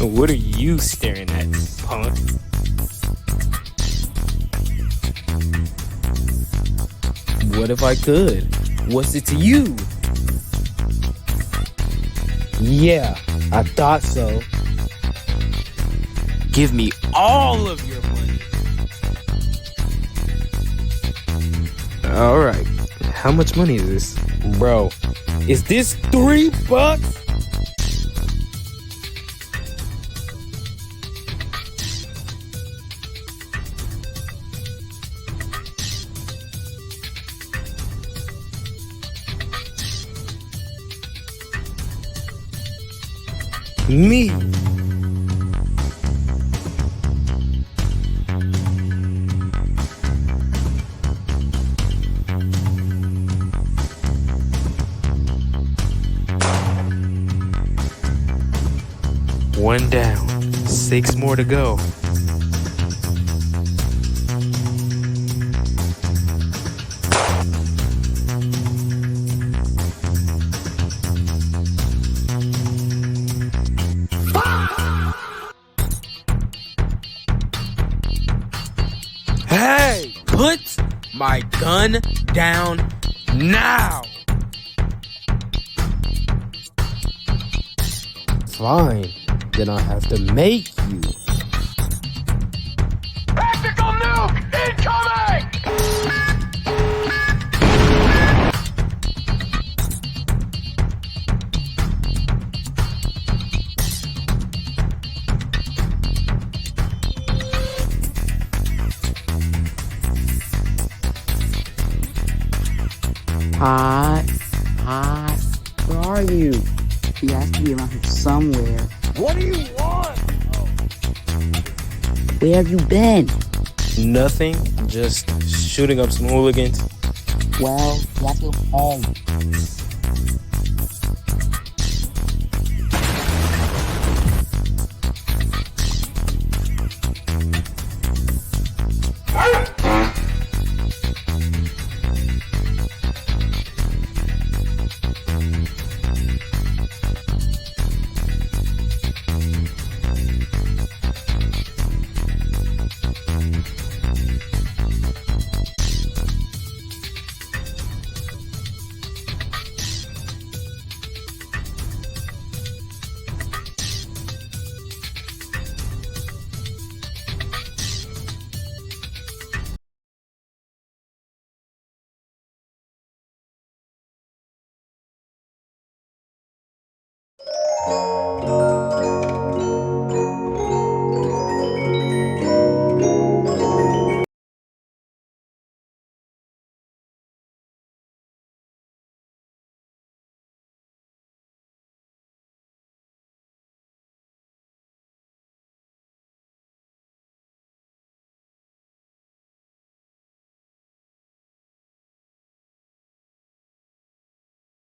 What are you staring at, punk? What if I could? What's it to you? Yeah, I thought so. Give me all of your money. All right. How much money is this? Bro, is this $3? Me. One down. 6 more to go. Hey, put my gun down now. Fine, then I have to make you. Tactical nuke incoming! Hot. Where are you? You has to be around here somewhere. What do you want? Where have you been? Nothing, just shooting up some hooligans. Well, you have to go home.